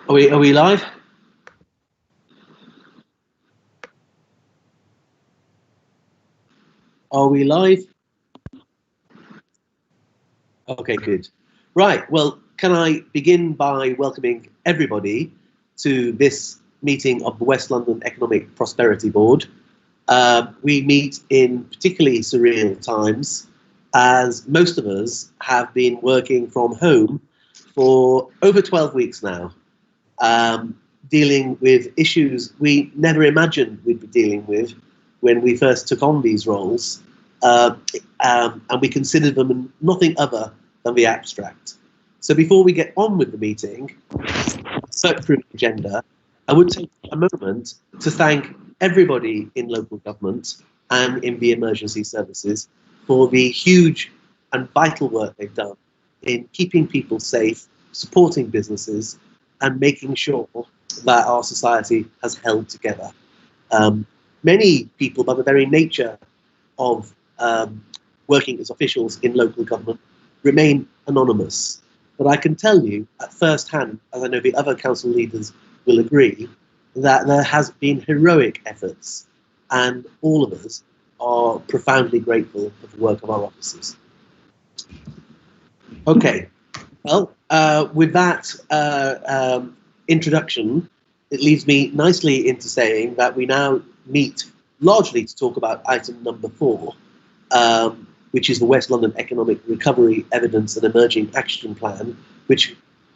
Are we live? Are we live? Okay, good. Right, well, can I begin by welcoming everybody to this meeting of the West London Economic Prosperity Board. We meet in particularly surreal times, as most of us have been working from home for over 12 weeks now, dealing with issues we never imagined we'd be dealing with when we first took on these roles, and we considered them nothing other than the abstract. So before we get on with the meeting, through the agenda, I would take a moment to thank everybody in local government and in the emergency services for the huge and vital work they've done in keeping people safe, supporting businesses, and making sure that our society has held together. Many people, by the very nature of working as officials in local government, remain anonymous. But I can tell you at first hand, as I know the other council leaders will agree, that there has been heroic efforts, and all of us are profoundly grateful for the work of our officers. Okay, well, with that introduction, it leads me nicely into saying that we now meet largely to talk about item number 4, which is the West London Economic Recovery Evidence and Emerging Action Plan, which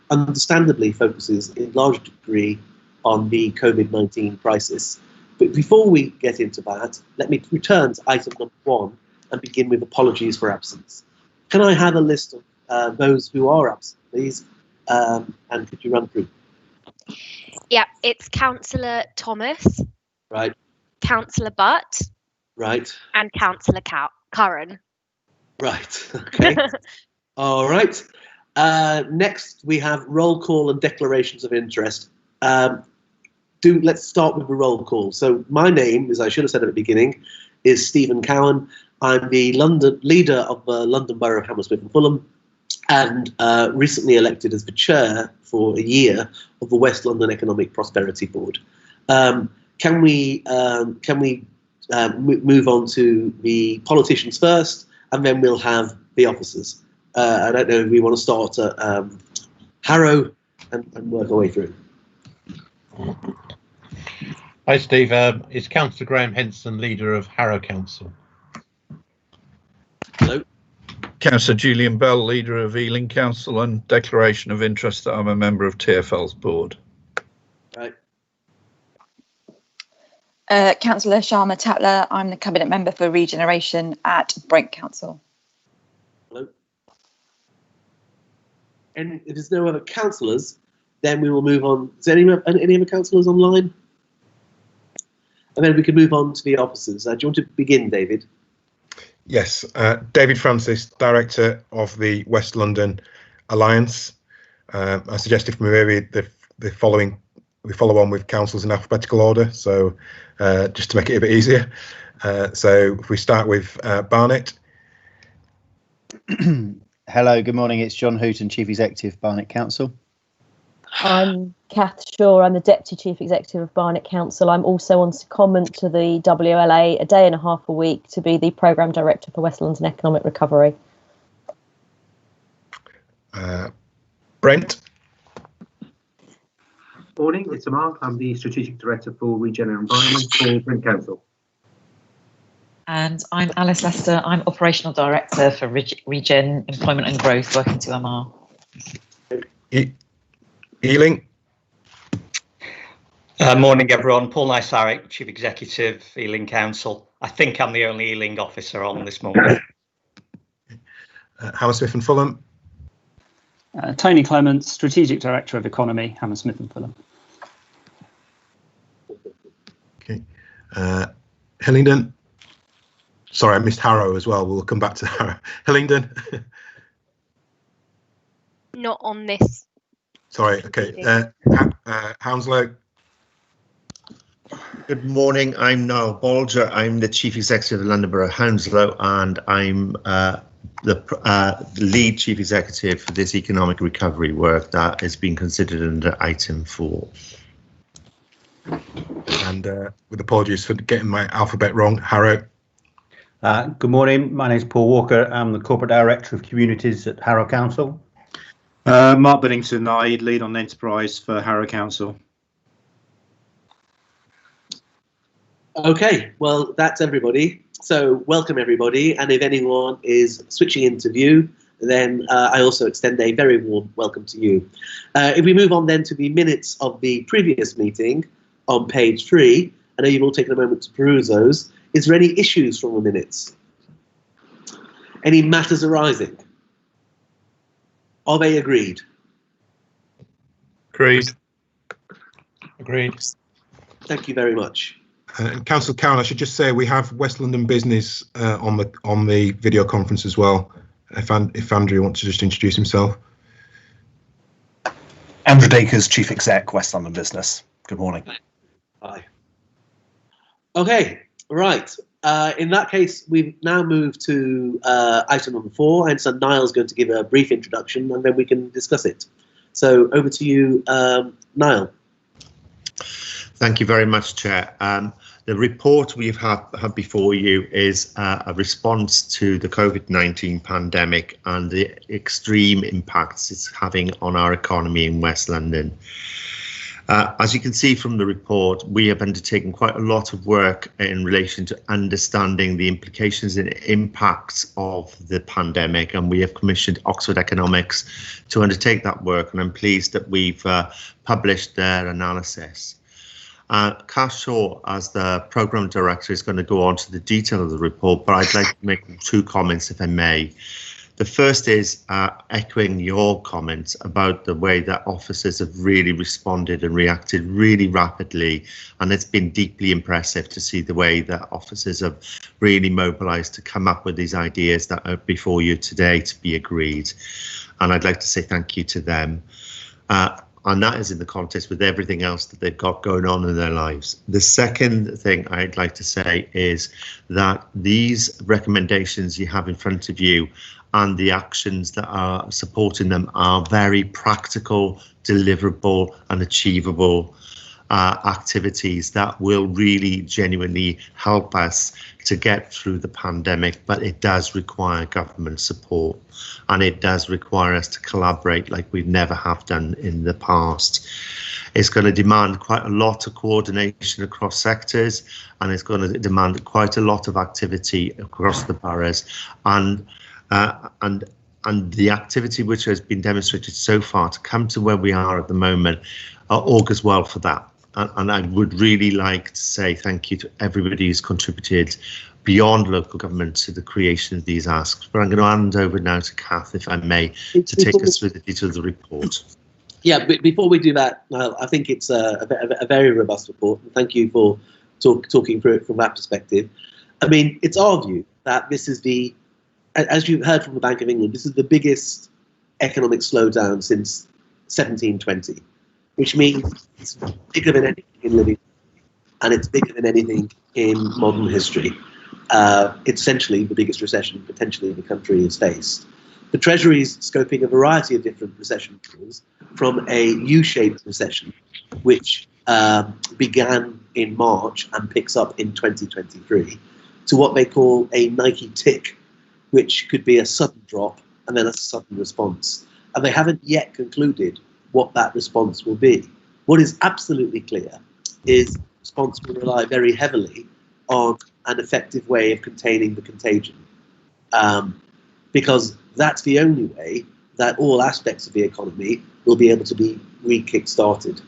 understandably focuses in large degree on the COVID-19 crisis. But before we get into that, let me return to item number 1 and begin with apologies for absence. Can I have a list of those who are absent, please? And could you run through? Yeah, it's Councillor Thomas. Right. Councillor Butt. Right. And Councillor Curran. Right. Okay. All right. Next, we have roll call and declarations of interest. Let's start with the roll call. So my name, as I should have said at the beginning, is Stephen Cowan. I'm the leader of the London Borough of Hammersmith and Fulham, and recently elected as the chair for a year of the West London Economic Prosperity Board. Can we move on to the politicians first, and then we'll have the officers? I don't know if we want to start at Harrow and work our way through. Hi Steve, it's Councillor Graham Henson, leader of Harrow Council. Hello. Councillor Julian Bell, leader of Ealing Council, and declaration of interest that I'm a member of TfL's board. Right. Councillor Sharma Tatler, I'm the cabinet member for regeneration at Brent Council. Hello. And if there's no other councillors, then we will move on. Is there any other councillors online? And then we can move on to the officers. Do you want to begin, David? Yes, David Francis, director of the West London Alliance. I suggested for maybe the following. We follow on with councils in alphabetical order, so just to make it a bit easier. So if we start with Barnet. Hello, good morning. It's John Hooton, Chief Executive, Barnet Council. I'm Kath Shaw. I'm the Deputy Chief Executive of Barnet Council. I'm also on secondment to the WLA a day and a half a week to be the Programme Director for West London Economic Recovery. Brent. Morning, it's Mark. I'm the Strategic Director for Regen and Environment for Brent Council. And I'm Alice Lester. I'm Operational Director for Regen, Employment and Growth, working to MR. Ealing. Morning, everyone. Paul Nysarik, Chief Executive, Ealing Council. I think I'm the only Ealing officer on this morning. Hammersmith and Fulham. Tony Clements, Strategic Director of Economy, Hammersmith and Fulham. Okay. Hillingdon. Sorry, I missed Harrow as well. We'll come back to Harrow. Hillingdon. Not on this. Sorry, okay. Hounslow. Good morning, I'm Niall Balger. I'm the Chief Executive of London Borough Hounslow, and I'm the lead chief executive for this economic recovery work that is being considered under item 4. And with apologies for getting my alphabet wrong, Harrow. Good morning, my name is Paul Walker. I'm the Corporate Director of Communities at Harrow Council. Mark Bennington, I lead on enterprise for Harrow Council. Okay, well, that's everybody. So welcome everybody, and if anyone is switching into view, then I also extend a very warm welcome to you. If we move on then to the minutes of the previous meeting on page 3, I know you've all taken a moment to peruse those. Is there any issues from the minutes? Any matters arising? Are they agreed? Agreed. Agreed. Thank you very much. And Councillor Cowan, I should just say we have West London Business on the video conference as well. If Andrew wants to just introduce himself. Andrew Dacres, Chief Exec, West London Business. Good morning. Hi. Okay, right. In that case, we've now moved to item number 4, and so Niall's going to give a brief introduction, and then we can discuss it. So over to you, Niall. Thank you very much, Chair. The report we've had before you is a response to the COVID-19 pandemic and the extreme impacts it's having on our economy in West London. As you can see from the report, we have undertaken quite a lot of work in relation to understanding the implications and impacts of the pandemic, and we have commissioned Oxford Economics to undertake that work, and I'm pleased that we've published their analysis. Cath Shaw, as the Programme Director, is going to go on to the detail of the report, but I'd like to make 2 comments, if I may. The first is echoing your comments about the way that officers have really responded and reacted really rapidly, and it's been deeply impressive to see the way that officers have really mobilised to come up with these ideas that are before you today to be agreed. And I'd like to say thank you to them. And that is in the context with everything else that they've got going on in their lives. The second thing I'd like to say is that these recommendations you have in front of you and the actions that are supporting them are very practical, deliverable and achievable activities that will really genuinely help us to get through the pandemic, but it does require government support, and it does require us to collaborate like we never have done in the past. It's going to demand quite a lot of coordination across sectors, and it's going to demand quite a lot of activity across the boroughs, and the activity which has been demonstrated so far to come to where we are at the moment augurs well for that. And I would really like to say thank you to everybody who's contributed beyond local government to the creation of these asks. But I'm going to hand over now to Cath, if I may, to take us through the details of the report. Yeah, but before we do that, Niall, I think it's a very robust report. And thank you for talking through it from that perspective. I mean, it's our view that this is as you've heard from the Bank of England, this is the biggest economic slowdown since 1720. Which means it's bigger than anything in living, and it's bigger than anything in modern history. It's essentially the biggest recession potentially the country has faced. The Treasury is scoping a variety of different recession tools, from a U-shaped recession, which began in March and picks up in 2023, to what they call a Nike tick, which could be a sudden drop and then a sudden response. And they haven't yet concluded what that response will be. What is absolutely clear is response will rely very heavily on an effective way of containing the contagion, because that's the only way that all aspects of the economy will be able to be re-kick-started.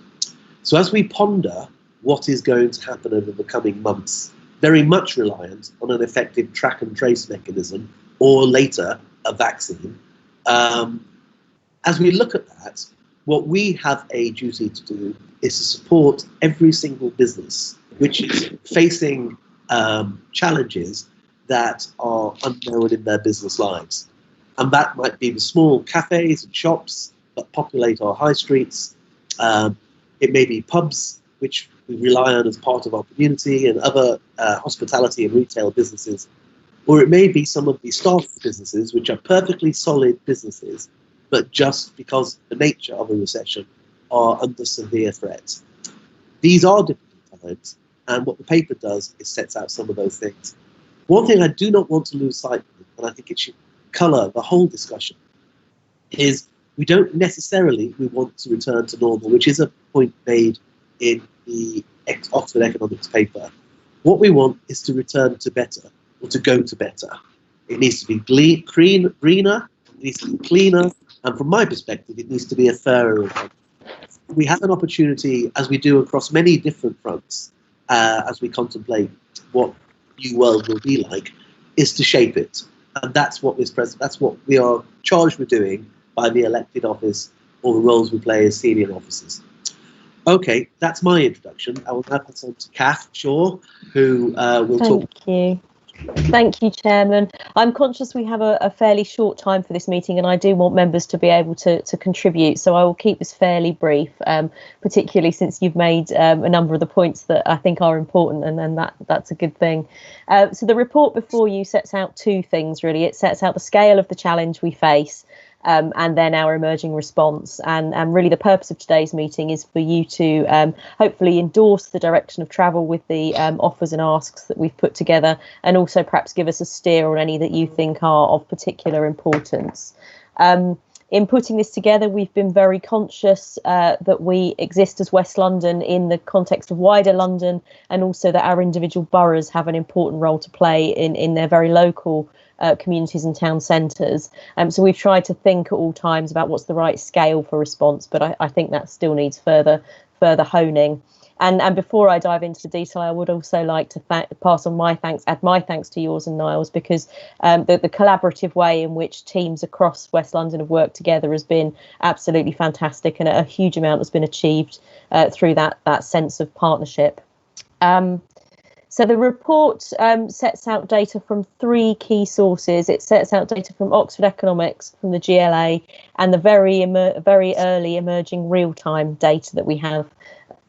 So as we ponder what is going to happen over the coming months, very much reliant on an effective track and trace mechanism, or later a vaccine, as we look at that, what we have a duty to do is to support every single business which is facing challenges that are unknown in their business lives. And that might be the small cafes and shops that populate our high streets. It may be pubs, which we rely on as part of our community, and other hospitality and retail businesses. or it may be some of the staff businesses, which are perfectly solid businesses, but just because the nature of a recession are under severe threat. These are difficult times, and what the paper does is sets out some of those things. One thing I do not want to lose sight of, and I think it should colour the whole discussion, is we don't necessarily want to return to normal, which is a point made in the Oxford Economics paper. What we want is to return to better, or to go to better. It needs to be greener, it needs to be cleaner, and from my perspective, it needs to be a fairer economy. We have an opportunity, as we do across many different fronts, as we contemplate what new world will be like, is to shape it. And that's what we are charged with doing by the elected office or the roles we play as senior officers. Okay, that's my introduction. I will now pass on to Kath Shaw, who will talk. Thank you, Chairman. I'm conscious we have a fairly short time for this meeting, and I do want members to be able to contribute, so I will keep this fairly brief, particularly since you've made a number of the points that I think are important, and that's a good thing. So the report before you sets out two things, really. It sets out the scale of the challenge we face, and then our emerging response. And really the purpose of today's meeting is for you to hopefully endorse the direction of travel with the offers and asks that we've put together, and also perhaps give us a steer on any that you think are of particular importance. In putting this together, we've been very conscious that we exist as West London in the context of wider London, and also that our individual boroughs have an important role to play in their very local communities and town centres. So we've tried to think at all times about what's the right scale for response, but I think that still needs further honing. And before I dive into the detail, I would also like to pass on add my thanks to yours and Niall's, because the collaborative way in which teams across West London have worked together has been absolutely fantastic, and a huge amount has been achieved through that sense of partnership. So the report sets out data from three key sources. It sets out data from Oxford Economics, from the GLA, and the very early emerging real-time data that we have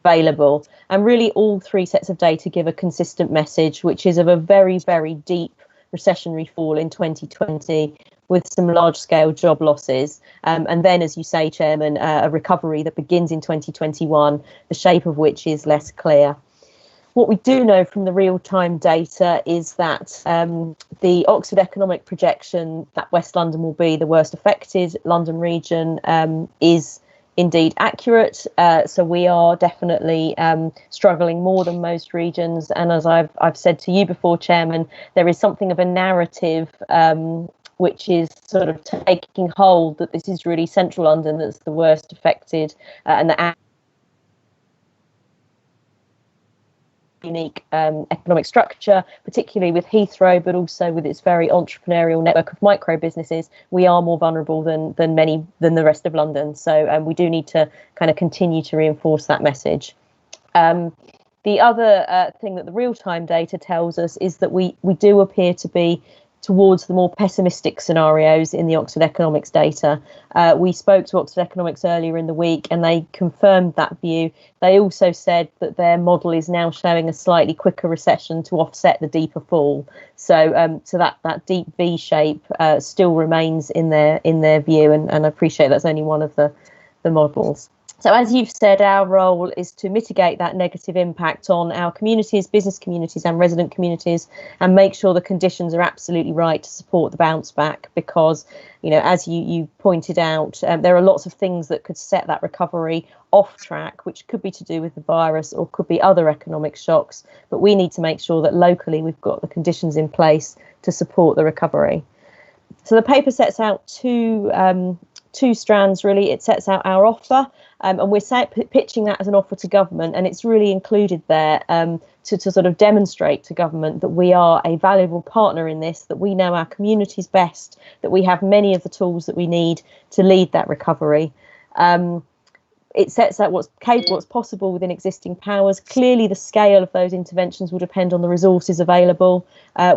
available. And really all three sets of data give a consistent message, which is of a very, very deep recessionary fall in 2020, with some large-scale job losses. And then, as you say, Chairman, a recovery that begins in 2021, the shape of which is less clear. What we do know from the real-time data is that the Oxford Economic projection that West London will be the worst affected London region is indeed accurate. So we are definitely struggling more than most regions. And as I've said to you before, Chairman, there is something of a narrative which is sort of taking hold that this is really central London that's the worst affected, and that unique economic structure, particularly with Heathrow, but also with its very entrepreneurial network of micro businesses, we are more vulnerable than the rest of London. So we do need to kind of continue to reinforce that message. The other thing that the real-time data tells us is that we do appear to be towards the more pessimistic scenarios in the Oxford Economics data. We spoke to Oxford Economics earlier in the week, and they confirmed that view. They also said that their model is now showing a slightly quicker recession to offset the deeper fall. So that deep V shape still remains in their view, and I appreciate that's only one of the models. So as you've said, our role is to mitigate that negative impact on our communities, business communities and resident communities, and make sure the conditions are absolutely right to support the bounce back, because, you know, as you pointed out, there are lots of things that could set that recovery off track, which could be to do with the virus or could be other economic shocks. But we need to make sure that locally we've got the conditions in place to support the recovery. So the paper sets out two strands, really. It sets out our offer, and we're pitching that as an offer to government, and it's really included there to sort of demonstrate to government that we are a valuable partner in this, that we know our communities best, that we have many of the tools that we need to lead that recovery. It sets out what's capable, what's possible within existing powers. Clearly, the scale of those interventions will depend on the resources available.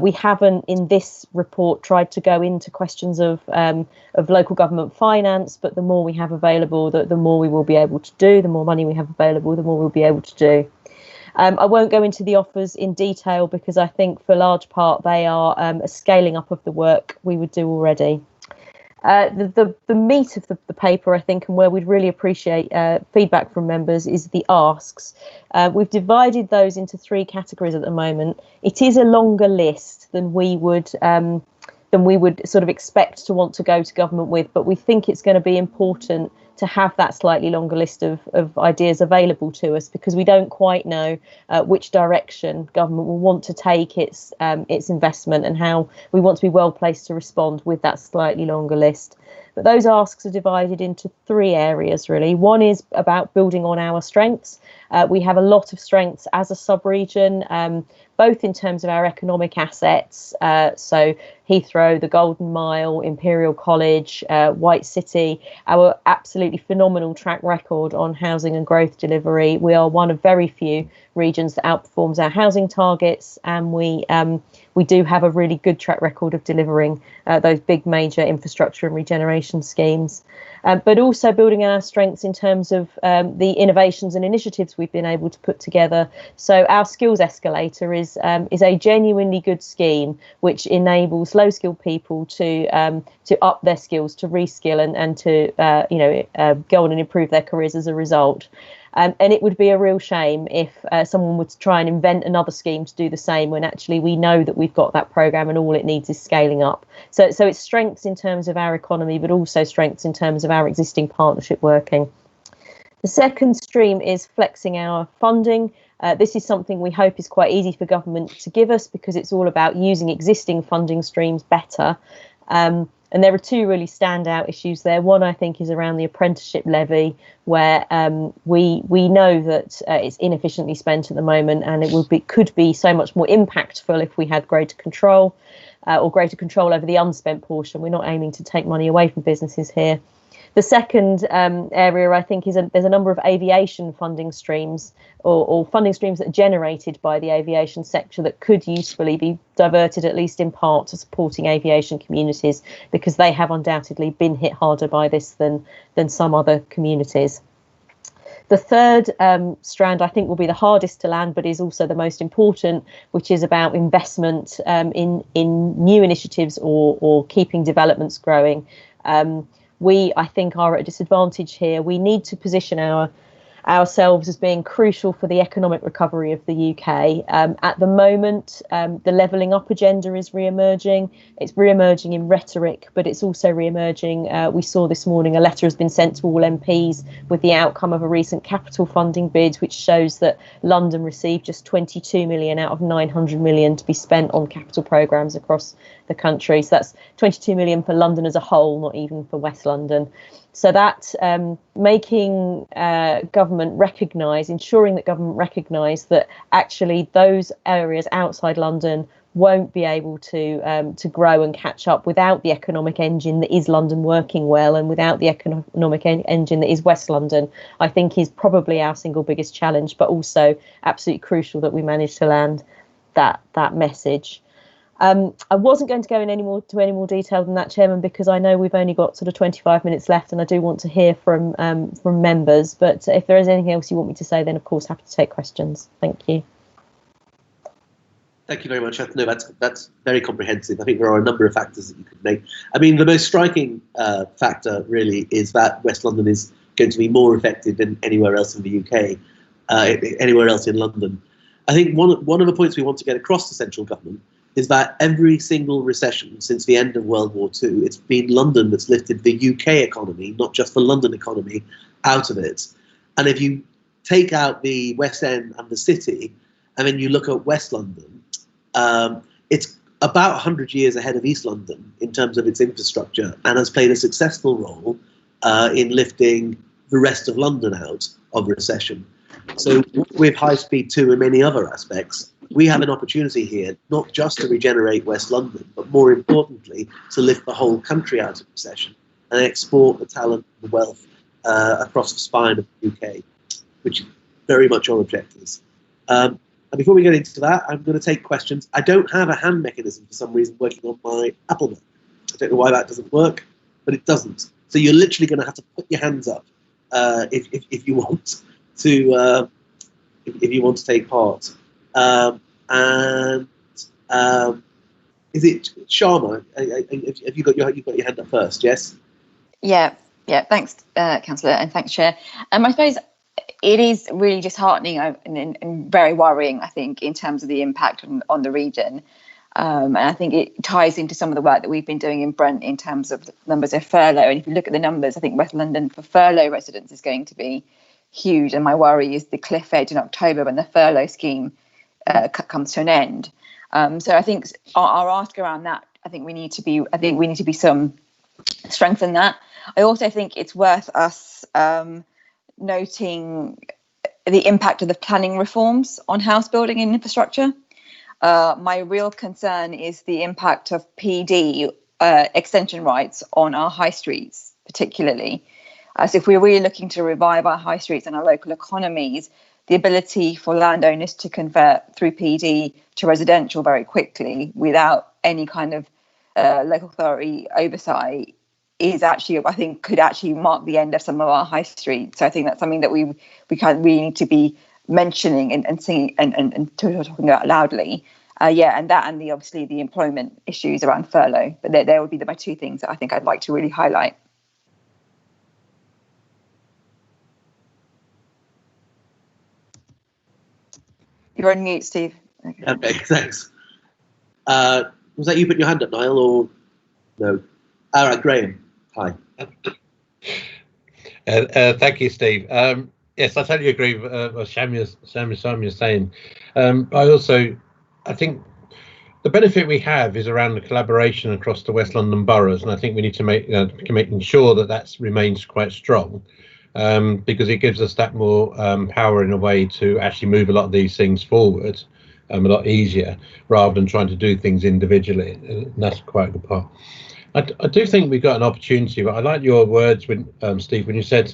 We haven't, in this report, tried to go into questions of local government finance, but the more we have available, the more we will be able to do. The more money we have available, the more we'll be able to do. I won't go into the offers in detail because I think for large part they are a scaling up of the work we would do already. The meat of the paper, I think, and where we'd really appreciate feedback from members is the asks. We've divided those into 3 categories at the moment. It is a longer list than we would sort of expect to want to go to government with, but we think it's going to be important to have that slightly longer list of ideas available to us, because we don't quite know which direction government will want to take its investment and how we want to be well placed to respond with that slightly longer list. But those asks are divided into 3 areas, really. One is about building on our strengths. We have a lot of strengths as a sub-region, both in terms of our economic assets, so Heathrow, the Golden Mile, Imperial College, White City, our absolutely phenomenal track record on housing and growth delivery. We are one of very few regions that outperforms our housing targets, and we do have a really good track record of delivering those big major infrastructure and regeneration schemes. But also building on our strengths in terms of the innovations and initiatives we've been able to put together. So our skills escalator is a genuinely good scheme which enables low-skilled people to up their skills, to reskill and to go on and improve their careers as a result. And it would be a real shame if someone were to try and invent another scheme to do the same, when actually we know that we've got that programme and all it needs is scaling up. So it's strengths in terms of our economy, but also strengths in terms of our existing partnership working. The second stream is flexing our funding. This is something we hope is quite easy for government to give us, because it's all about using existing funding streams better. And there are 2 really standout issues there. One, I think, is around the Apprenticeship Levy, where we know that it's inefficiently spent at the moment, and it could be so much more impactful if we had greater control over the unspent portion. We're not aiming to take money away from businesses here. The second area, I think, is there's a number of aviation funding streams or funding streams that are generated by the aviation sector that could usefully be diverted, at least in part, to supporting aviation communities, because they have undoubtedly been hit harder by this than some other communities. The third strand, I think, will be the hardest to land, but is also the most important, which is about investment in new initiatives or keeping developments growing. We, I think, are at a disadvantage here. We need to position ourselves as being crucial for the economic recovery of the UK. At the moment, the levelling up agenda is re-emerging. It's re-emerging in rhetoric, but it's also re-emerging. We saw this morning a letter has been sent to all MPs with the outcome of a recent capital funding bid, which shows that London received just 22 million out of 900 million to be spent on capital programmes across the country. So that's 22 million for London as a whole, not even for West London. So that making government recognise, ensuring that government recognise that actually those areas outside London won't be able to grow and catch up without the economic engine that is London working well, and without the economic engine that is West London, I think is probably our single biggest challenge, but also absolutely crucial that we manage to land that message. I wasn't going to go into any more detail than that, Chairman, because I know we've only got sort of 25 minutes left, and I do want to hear from members. But if there is anything else you want me to say, then of course happy to take questions. Thank you. Thank you very much. No, that's very comprehensive. I think there are a number of factors that you could make. I mean, the most striking factor really is that West London is going to be more effective than anywhere else in the UK, anywhere else in London. I think one of the points we want to get across to central government is that every single recession since the end of World War II, it's been London that's lifted the UK economy, not just the London economy, out of it. And if you take out the West End and the City, and then you look at West London, it's about 100 years ahead of East London in terms of its infrastructure, and has played a successful role in lifting the rest of London out of recession. So with High Speed 2 and many other aspects, we have an opportunity here, not just to regenerate West London, but more importantly, to lift the whole country out of recession and export the talent and the wealth across the spine of the UK, which is very much our objectives. And before we get into that, I'm going to take questions. I don't have a hand mechanism for some reason working on my Apple Mac. I don't know why that doesn't work, but it doesn't. So you're literally going to have to put your hands up if you want to if you want to take part. Is it Sharma? Have you got your hand up first? Yes. Yeah. Thanks, Councillor, and thanks, Chair. I suppose it is really disheartening and very worrying, I think, in terms of the impact on the region. And I think it ties into some of the work that we've been doing in Brent in terms of the numbers of furlough. And if you look at the numbers, I think West London for furlough residents is going to be huge. And my worry is the cliff edge in October when the furlough scheme comes to an end. So I think our ask around that, I think we need to be some strengthen that. I also think it's worth us noting the impact of the planning reforms on house building and infrastructure. My real concern is the impact of PD extension rights on our high streets, particularly. So if we're really looking to revive our high streets and our local economies, the ability for landowners to convert through PD to residential very quickly without any kind of local authority oversight is actually, I think, could actually mark the end of some of our high streets. So I think that's something that we need to be mentioning and singing and talking about loudly. And obviously the employment issues around furlough. But there would be my two things that I think I'd like to really highlight. You're on mute, Steve. Okay, thanks. Was that you putting your hand up, Niall, or no? All right, Graham. Hi. Thank you, Steve. Yes, I totally agree with what Sam is saying. I think the benefit we have is around the collaboration across the West London boroughs, and I think we need to making sure that remains quite strong, because it gives us that more power in a way to actually move a lot of these things forward a lot easier, rather than trying to do things individually. And that's quite a good part. I do think we've got an opportunity, but I like your words, Steve, when you said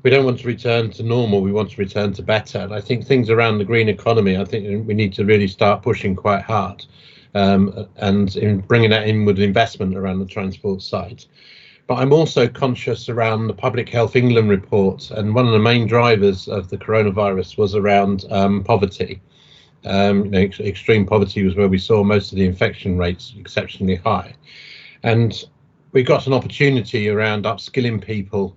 we don't want to return to normal, we want to return to better. And I think things around the green economy, I think we need to really start pushing quite hard, and in bringing that in with investment around the transport side. But I'm also conscious around the Public Health England report, and one of the main drivers of the coronavirus was around poverty. Extreme poverty was where we saw most of the infection rates exceptionally high. And we got an opportunity around upskilling people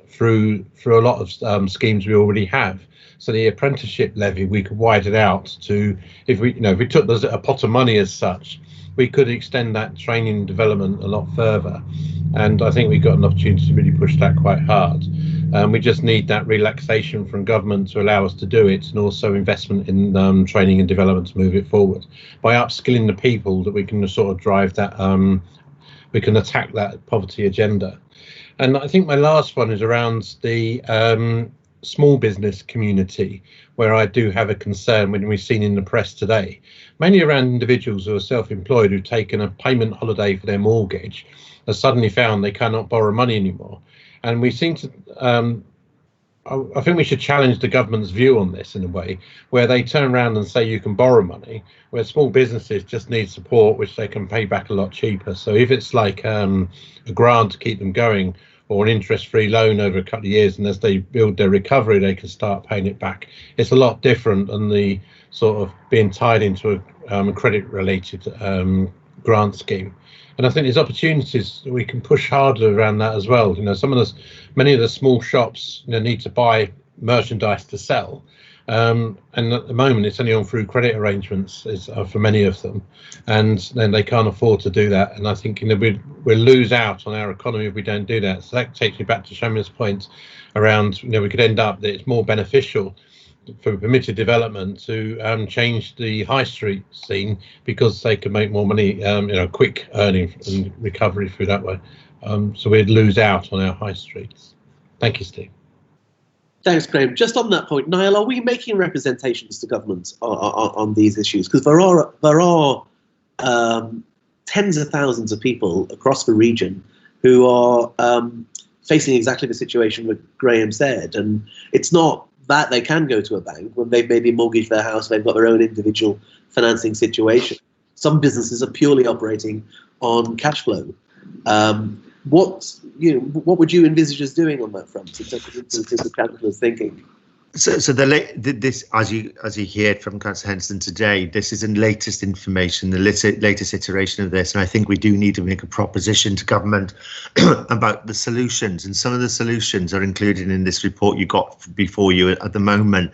through a lot of schemes we already have. So the Apprenticeship Levy, we could widen it out to, if we took a pot of money as such, we could extend that training and development a lot further. And I think we got an opportunity to really push that quite hard. We just need that relaxation from government to allow us to do it, and also investment in training and development to move it forward. By upskilling the people, that we can sort of drive that, we can attack that poverty agenda. And I think my last one is around the small business community, where I do have a concern when we've seen in the press today, mainly around individuals who are self-employed who've taken a payment holiday for their mortgage, have suddenly found they cannot borrow money anymore. And we seem to, I think we should challenge the government's view on this in a way, where they turn around and say you can borrow money, where small businesses just need support, which they can pay back a lot cheaper. So if it's like a grant to keep them going, or an interest-free loan over a couple of years, and as they build their recovery, they can start paying it back. It's a lot different than the sort of being tied into a credit-related grant scheme. And I think there's opportunities that we can push harder around that as well. Many of the small shops need to buy merchandise to sell, and at the moment it's only on through credit arrangements for many of them, and then they can't afford to do that. And I think we'll lose out on our economy if we don't do that. So that takes me back to Shamia's point around we could end up that it's more beneficial for permitted development to change the high street scene, because they can make more money, quick earning and recovery through that way. So we'd lose out on our high streets. Thank you, Steve. Thanks, Graham. Just on that point, Niall, are we making representations to government on these issues? Because there are tens of thousands of people across the region who are facing exactly the situation that Graham said, and it's not that they can go to a bank when they've maybe mortgaged their house, they've got their own individual financing situation. Some businesses are purely operating on cash flow. What would you envisage us doing on that front in terms of the councillors' thinking? So this, as you heard from Councillor Henderson today, this is the latest information, the latest iteration of this, and I think we do need to make a proposition to government about the solutions. And some of the solutions are included in this report you got before you at the moment.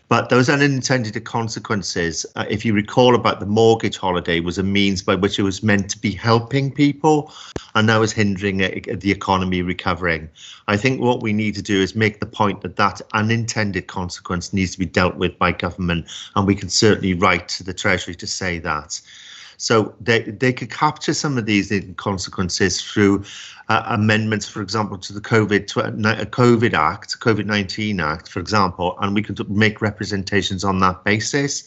But those unintended consequences, if you recall, about the mortgage holiday was a means by which it was meant to be helping people, and now is hindering the economy recovering. I think what we need to do is make the point that that unintended consequence needs to be dealt with by government, and we can certainly write to the Treasury to say that. So they could capture some of these consequences through amendments, for example, to the COVID-19 Act, for example, and we could make representations on that basis.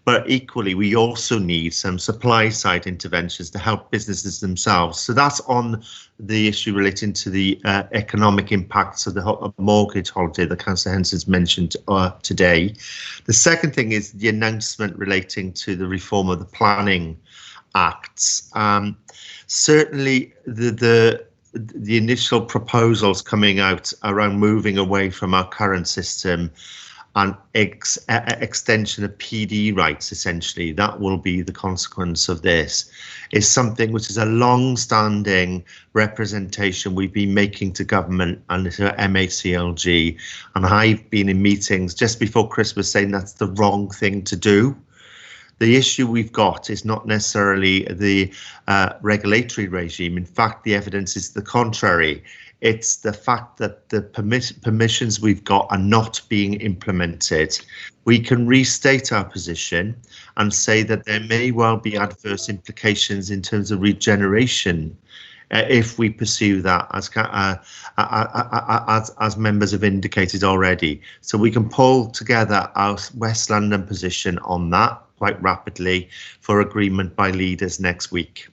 But equally, we also need some supply side interventions to help businesses themselves. So that's on the issue relating to the economic impacts of the mortgage holiday that Councillor Henson's mentioned today. The second thing is the announcement relating to the reform of the planning acts. Certainly the initial proposals coming out around moving away from our current system and extension of PD rights, essentially, that will be the consequence of this, is something which is a long-standing representation we've been making to government and to MHCLG. And I've been in meetings just before Christmas saying that's the wrong thing to do. The issue we've got is not necessarily the regulatory regime. In fact, the evidence is the contrary. It's the fact that the permissions we've got are not being implemented. We can restate our position and say that there may well be adverse implications in terms of regeneration if we pursue that, as members have indicated already. So we can pull together our West London position on that quite rapidly for agreement by leaders next week.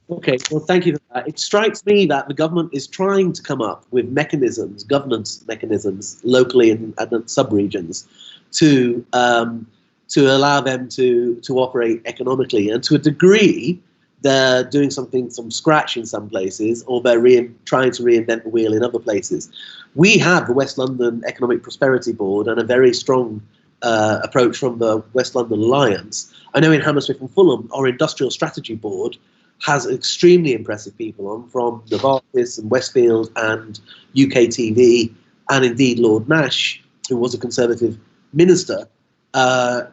Okay, well, thank you for that. It strikes me that the government is trying to come up with mechanisms, governance mechanisms, locally and sub-regions, to allow them to operate economically. And to a degree, they're doing something from scratch in some places, or they're trying to reinvent the wheel in other places. We have the West London Economic Prosperity Board and a very strong approach from the West London Alliance. I know in Hammersmith and Fulham, our Industrial Strategy Board has extremely impressive people on, from Novartis and Westfield and UKTV, and indeed Lord Nash, who was a Conservative minister. And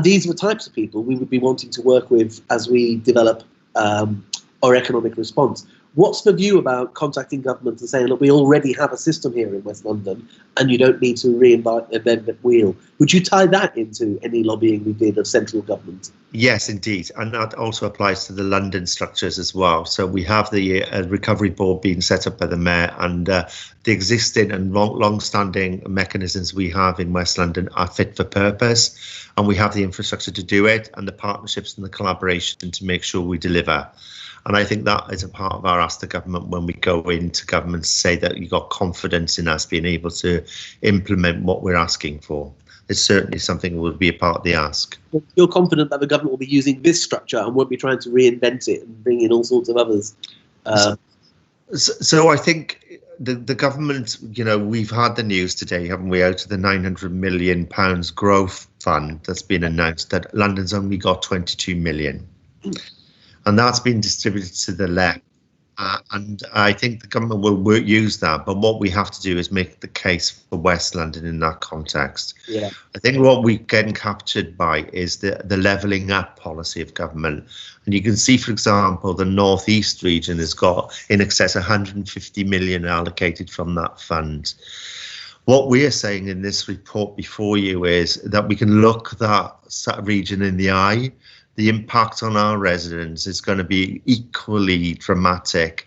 these are the types of people we would be wanting to work with as we develop our economic response. What's the view about contacting government and saying, look, we already have a system here in West London and you don't need to reinvent the wheel? Would you tie that into any lobbying we did of central government? Yes, indeed. And that also applies to the London structures as well. So we have the recovery board being set up by the mayor, and the existing and long-standing mechanisms we have in West London are fit for purpose. And we have the infrastructure to do it, and the partnerships and the collaboration to make sure we deliver. And I think that is a part of our ask to government when we go into government to say that you got confidence in us being able to implement what we're asking for. It's certainly something that will be a part of the ask. You're confident that the government will be using this structure and won't be trying to reinvent it and bring in all sorts of others? So I think the government, you know, we've had the news today, haven't we, out of the £900 million growth fund that's been announced, that London's only got 22 million. And that's been distributed to the left. And I think the government will use that. But what we have to do is make the case for West London in that context. Yeah. I think what we're getting captured by is the levelling up policy of government. And you can see, for example, the North East region has got in excess of 150 million allocated from that fund. What we are saying in this report before you is that we can look that region in the eye. The impact on our residents is going to be equally dramatic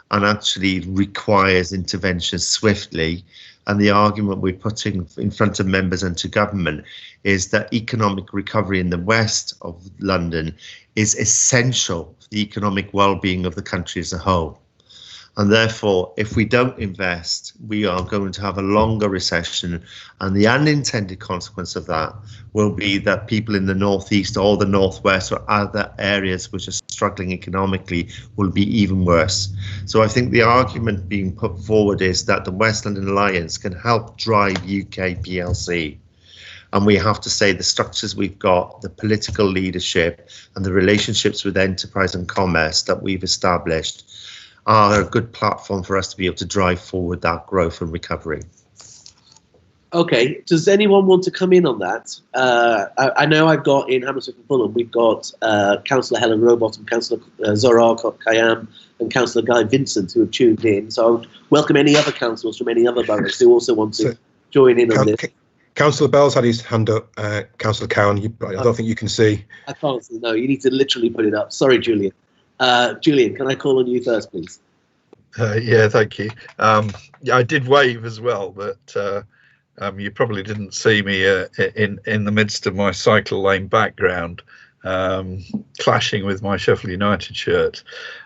and actually requires intervention swiftly. And the argument we're putting in front of members and to government is that economic recovery in the west of London is essential for the economic well-being of the country as a whole. And therefore, if we don't invest, we are going to have a longer recession. And the unintended consequence of that will be that people in the northeast or the northwest or other areas which are struggling economically will be even worse. So I think the argument being put forward is that the West London Alliance can help drive UK PLC. And we have to say the structures we've got, the political leadership and the relationships with enterprise and commerce that we've established are a good platform for us to be able to drive forward that growth and recovery. Okay, does anyone want to come in on that? I know I've got in Hammersmith and Fulham, we've got Councillor Helen Rowbottom, Councillor Zora Kayam and Councillor Guy Vincent who have tuned in. So I would welcome any other councillors from any other boroughs who also want to join in on this. Councillor Bell's had his hand up. Councillor Cowan, I don't think you can see. I can't see, no, you need to literally put it up. Sorry, Julian. Julian, can I call on you first, please? Yeah, thank you. Yeah, I did wave as well, but you probably didn't see me in the midst of my cycle lane background, clashing with my Sheffield United shirt.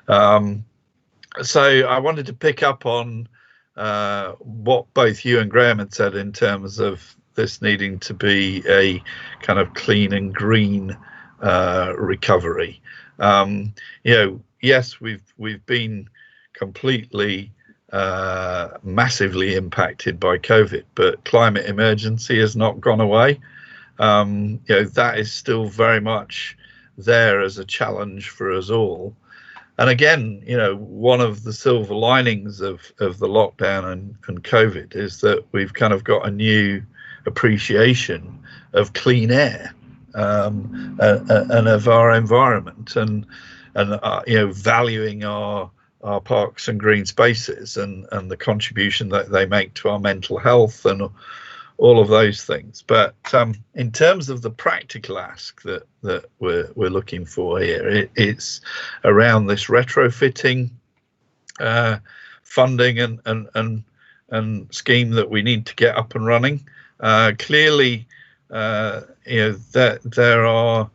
So I wanted to pick up on what both you and Graham had said in terms of this needing to be a kind of clean and green recovery. You know, yes, we've been completely massively impacted by COVID, but climate emergency has not gone away. You know, that is still very much there as a challenge for us all. And again, you know, one of the silver linings of the lockdown and COVID is that we've kind of got a new appreciation of clean air and of our environment, and you know, valuing our parks and green spaces and the contribution that they make to our mental health and all of those things. But in terms of the practical ask that we're looking for here, it's around this retrofitting funding and scheme that we need to get up and running. Clearly, you know, that there are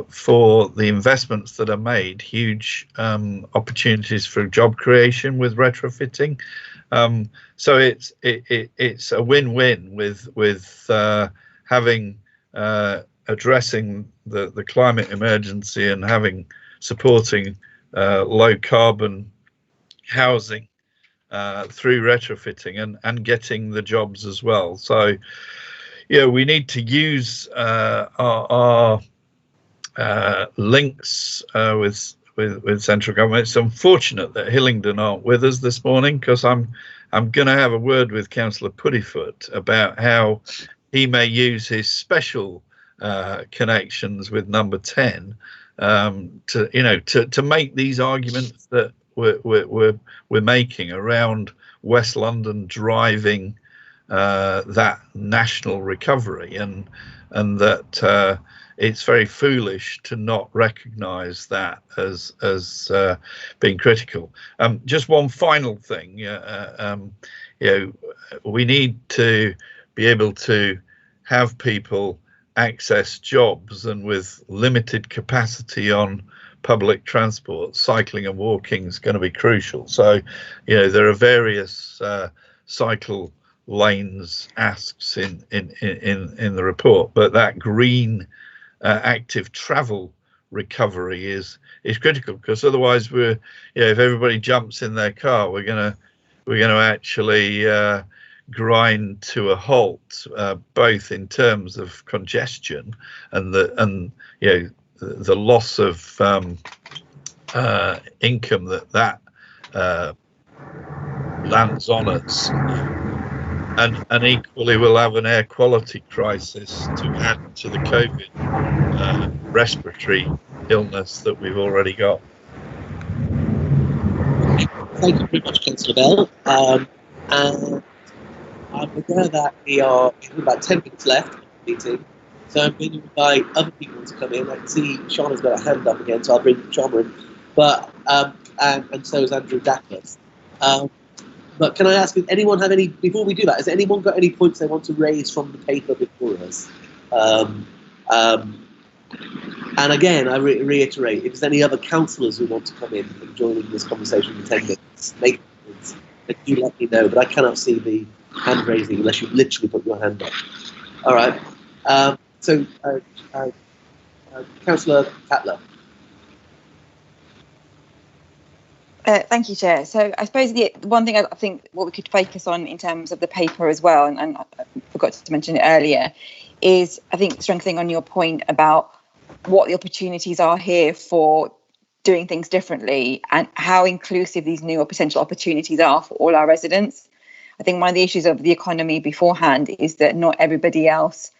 for the investments that are made, huge opportunities for job creation with retrofitting. So it's a win-win with having addressing the climate emergency and having supporting low carbon housing through retrofitting and getting the jobs as well. So yeah, we need to use our links with central government. It's unfortunate that Hillingdon aren't with us this morning, because I'm going to have a word with Councillor Puddifoot about how he may use his special connections with Number 10 to make these arguments that we're making around West London driving that national recovery, and that it's very foolish to not recognise that as being critical. Just one final thing, you know, we need to be able to have people access jobs, and with limited capacity on public transport, cycling and walking is going to be crucial. So, you know, there are various cycle lanes asks in the report, but that green active travel recovery is critical, because otherwise we're, you know, if everybody jumps in their car, we're gonna actually grind to a halt, both in terms of congestion and you know, the loss of income that lands on us. And equally, we'll have an air quality crisis to add to the COVID respiratory illness that we've already got. Thank you very much, Councillor Bell. And I'm aware that we are in about 10 minutes left of the meeting, so I'm going to invite other people to come in. I can see Shauna's got a hand up again, so I'll bring Shauna in. But and so is Andrew Dackles. But can I ask, if anyone have any, before we do that, has anyone got any points they want to raise from the paper before us? And again, I reiterate, if there's any other councillors who want to come in and join in this conversation in 10 minutes, make comments, then do let me know. But I cannot see the hand raising unless you literally put your hand up. All right. Councillor Tatler. Thank you, Chair. So I suppose the one thing I think what we could focus on in terms of the paper as well, and I forgot to mention it earlier, is I think strengthening on your point about what the opportunities are here for doing things differently and how inclusive these new or potential opportunities are for all our residents. I think one of the issues of the economy beforehand is that not everybody else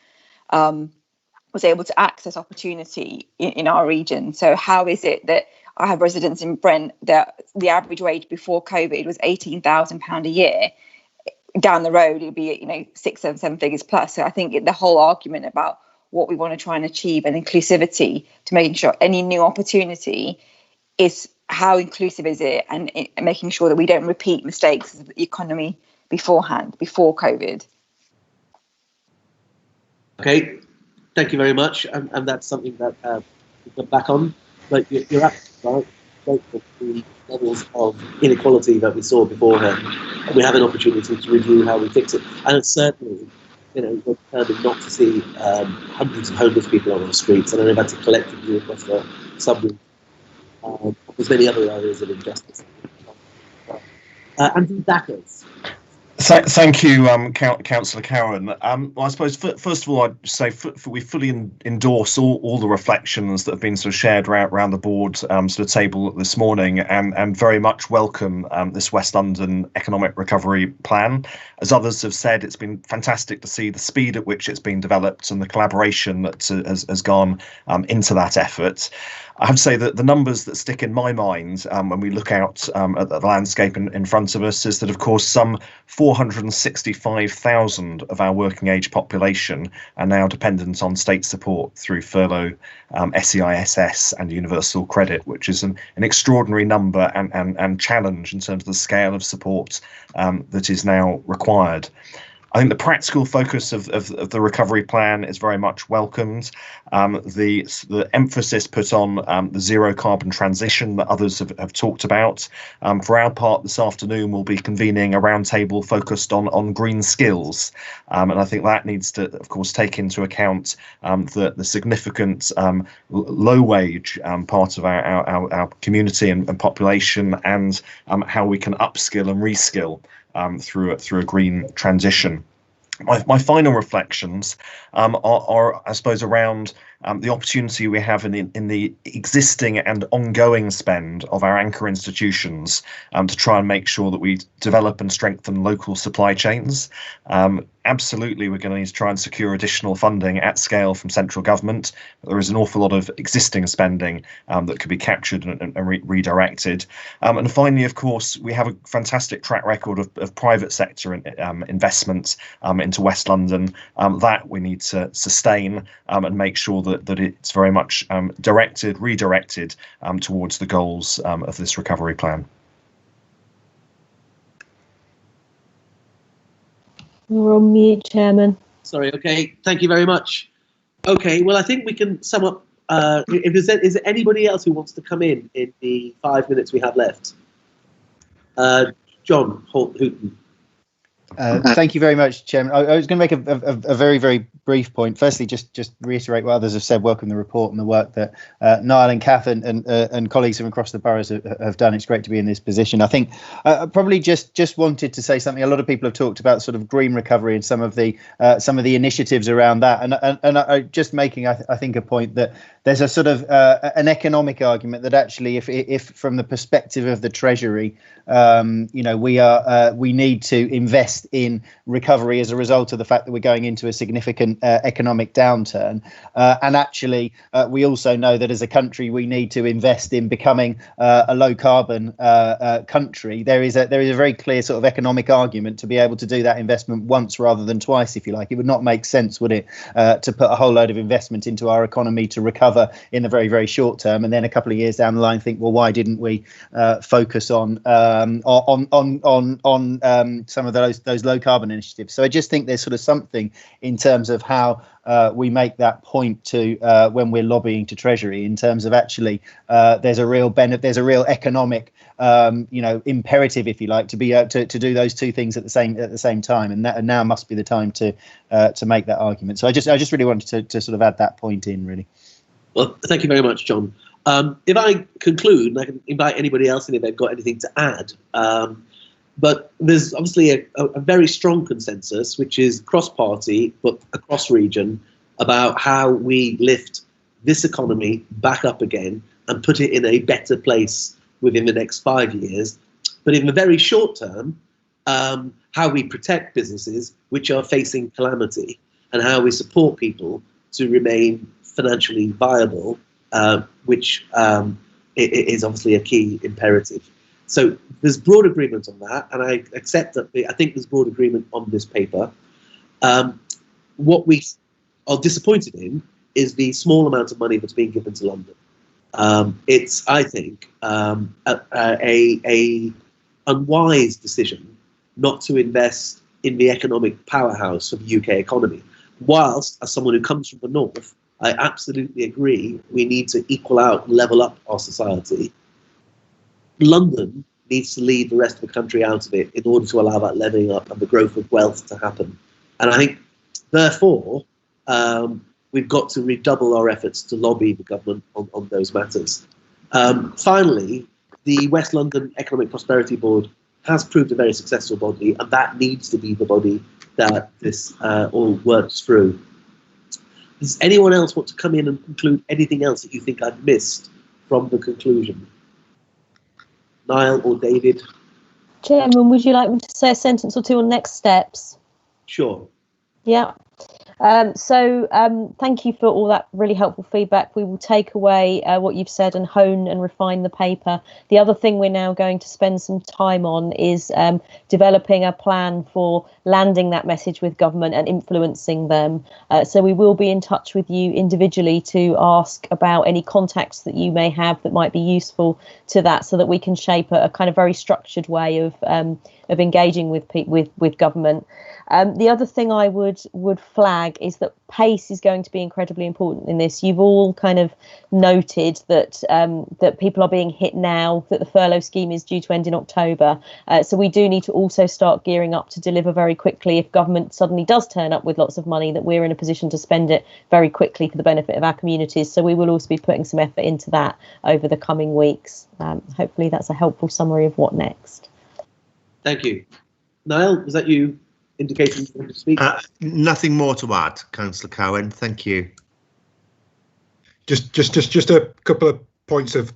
was able to access opportunity in our region. So how is it that I have residents in Brent that the average wage before COVID was £18,000 a year? Down the road, it'd be 6, 7 figures plus. So I think the whole argument about what we want to try and achieve and inclusivity to making sure any new opportunity is how inclusive is it, and making sure that we don't repeat mistakes of the economy beforehand, before COVID. Okay, thank you very much, and that's something that we got back on. But you're absolutely right. The levels of inequality that we saw beforehand, and we have an opportunity to review how we fix it. And it's certainly, we're determined not to see hundreds of homeless people on our streets. And I know that's a collective view across the subregion. There's many other areas of injustice. Andrew Dackers. Thank you, Councillor Cowan. Well, I suppose first of all, I'd say we fully endorse all the reflections that have been sort of shared around the board sort of table this morning, and very much welcome this West London economic recovery plan. As others have said, it's been fantastic to see the speed at which it's been developed and the collaboration that has gone into that effort. I have to say that the numbers that stick in my mind when we look out at the landscape in front of us is that, of course, some 465,000 of our working age population are now dependent on state support through furlough, SEISS and universal credit, which is an extraordinary number and challenge in terms of the scale of support that is now required. I think the practical focus of the recovery plan is very much welcomed. The emphasis put on the zero carbon transition that others have talked about. For our part, this afternoon we'll be convening a roundtable focused on green skills, and I think that needs to, of course, take into account the significant low wage part of our community and population, and how we can upskill and reskill through a green transition. My final reflections are, I suppose, around the opportunity we have in the existing and ongoing spend of our anchor institutions to try and make sure that we develop and strengthen local supply chains. Absolutely, we're going to need to try and secure additional funding at scale from central government. There is an awful lot of existing spending that could be captured and redirected. And finally, of course, we have a fantastic track record of private sector investment into West London that we need to sustain and make sure that it's very much redirected towards the goals of this recovery plan. We're on mute, Chairman. Sorry, okay, thank you very much. Okay, well, I think we can sum up. Is there anybody else who wants to come in the 5 minutes we have left? John Houghton. Thank you very much, Chairman. I was going to make a very, very brief point. Firstly, just reiterate what others have said. Welcome the report and the work that Niall and Kath and colleagues from across the boroughs have done. It's great to be in this position. I think I probably just wanted to say something. A lot of people have talked about sort of green recovery and some of the initiatives around that. And I just making, I think, a point that there's a sort of an economic argument that actually, if from the perspective of the Treasury, we need to invest in recovery as a result of the fact that we're going into a significant economic downturn. And actually, we also know that as a country, we need to invest in becoming a low carbon country. There is a very clear sort of economic argument to be able to do that investment once rather than twice, if you like. It would not make sense, would it, to put a whole load of investment into our economy to recover in the very, very short term, and then a couple of years down the line think, well, why didn't we focus on some of those low carbon initiatives? So I just think there's sort of something in terms of how we make that point to when we're lobbying to Treasury in terms of actually there's a real benefit, there's a real economic imperative, if you like, to be to do those two things at the same time, and that now must be the time to make that argument. So I just really wanted to sort of add that point in, really. Well, thank you very much, John. If I conclude, I can invite anybody else in if they've got anything to add. But there's obviously a very strong consensus, which is cross-party but across region, about how we lift this economy back up again and put it in a better place within the next 5 years. But in the very short term, how we protect businesses which are facing calamity and how we support people to remain financially viable, which is obviously a key imperative. So there's broad agreement on that, and I accept that. I think there's broad agreement on this paper. What we are disappointed in is the small amount of money that's being given to London. It's, I think, a unwise decision not to invest in the economic powerhouse of the UK economy. Whilst, as someone who comes from the north, I absolutely agree we need to equal out, level up our society. London needs to lead the rest of the country out of it in order to allow that levelling up and the growth of wealth to happen. And I think, therefore, we've got to redouble our efforts to lobby the government on those matters. Finally, the West London Economic Prosperity Board has proved a very successful body, and that needs to be the body that this all works through. Does anyone else want to come in and conclude anything else that you think I've missed from the conclusion? Niall or David? Chairman, would you like me to say a sentence or two on next steps? Sure. Yeah. Thank you for all that really helpful feedback. We will take away what you've said and hone and refine the paper. The other thing we're now going to spend some time on is developing a plan for landing that message with government and influencing them. So we will be in touch with you individually to ask about any contacts that you may have that might be useful to that, so that we can shape a kind of very structured way of engaging with government. The other thing I would flag is that pace is going to be incredibly important in this. You've all kind of noted that that people are being hit now, that the furlough scheme is due to end in October. So we do need to also start gearing up to deliver very quickly if government suddenly does turn up with lots of money, that we're in a position to spend it very quickly for the benefit of our communities. So we will also be putting some effort into that over the coming weeks. Hopefully that's a helpful summary of what next. Thank you. Niall, was that you indicating you want to speak? Nothing more to add, Councillor Cowan. Thank you. Just a couple of points of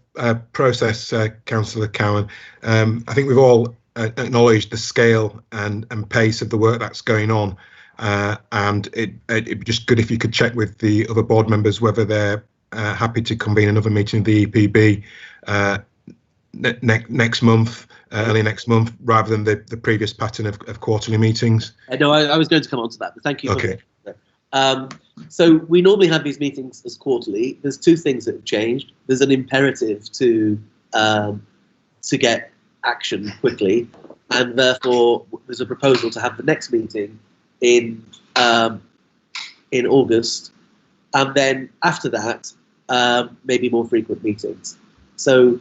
process, Councillor Cowan. I think we've all acknowledged the scale and pace of the work that's going on, and it'd be just good if you could check with the other board members whether they're happy to convene another meeting of the EPB next month, early next month, rather than the previous pattern of quarterly meetings. No, I was going to come on to that, but thank you. Okay. So we normally have these meetings as quarterly. There's two things that have changed. There's an imperative to get action quickly, and therefore there's a proposal to have the next meeting in August, and then after that maybe more frequent meetings. So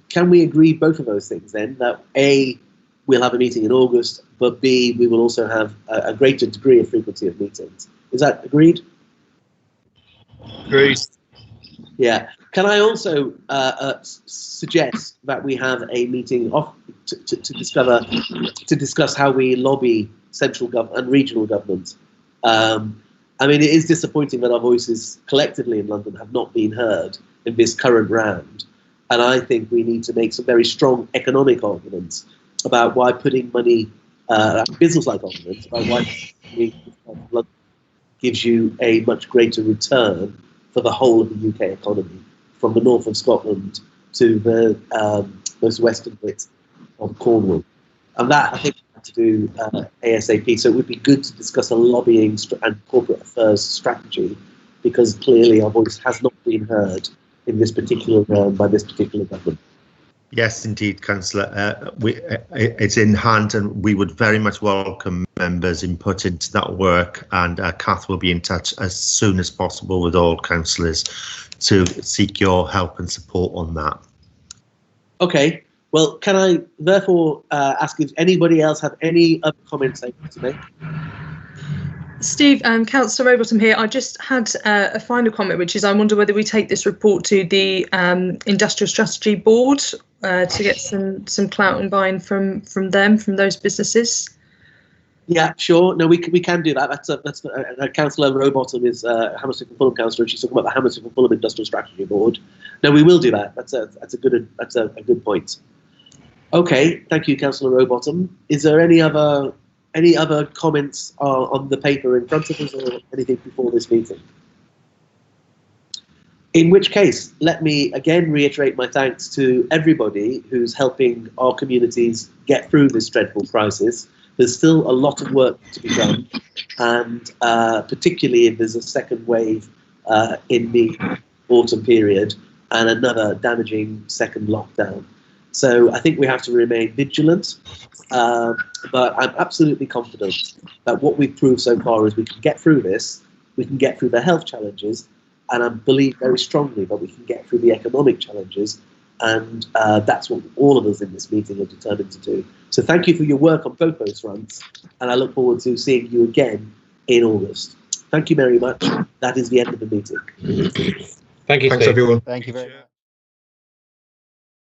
can we agree both of those things then, that A, we'll have a meeting in August, but B, we will also have a greater degree of frequency of meetings? Is that agreed? Agreed. Yeah. Can I also suggest that we have a meeting to discuss how we lobby central government and regional government? I mean, it is disappointing that our voices collectively in London have not been heard in this current round. And I think we need to make some very strong economic arguments about why putting money, business-like arguments, about why London gives you a much greater return for the whole of the UK economy, from the north of Scotland to the most western bit of Cornwall. And that, I think, we have to do ASAP. So it would be good to discuss a lobbying and corporate affairs strategy, because clearly our voice has not been heard in this particular realm by this particular government. Yes, indeed, Councillor. It's in hand, and we would very much welcome members' input into that work. And Kath will be in touch as soon as possible with all councillors to seek your help and support on that. Okay. Well, can I therefore ask if anybody else have any other comments they want to make? Steve, Councillor Rowbottom here. I just had a final comment, which is I wonder whether we take this report to the Industrial Strategy Board to get some clout and buy-in from those businesses. Yeah, sure. No, we can do that. That's Councillor Rowbottom is Hammersmith and Fulham councillor, and she's talking about the Hammersmith and Fulham Industrial Strategy Board. No, we will do that. That's a good point. Okay, thank you, Councillor Rowbottom. Is there any other comments on the paper in front of us, or anything before this meeting? In which case, let me again reiterate my thanks to everybody who's helping our communities get through this dreadful crisis. There's still a lot of work to be done, and particularly if there's a second wave in the autumn period and another damaging second lockdown. So I think we have to remain vigilant, but I'm absolutely confident that what we've proved so far is we can get through this, we can get through the health challenges, and I believe very strongly that we can get through the economic challenges, and that's what all of us in this meeting are determined to do. So thank you for your work on both those fronts, and I look forward to seeing you again in August. Thank you very much. That is the end of the meeting. Thank you, Thanks, Steve. everyone. Thank you very much.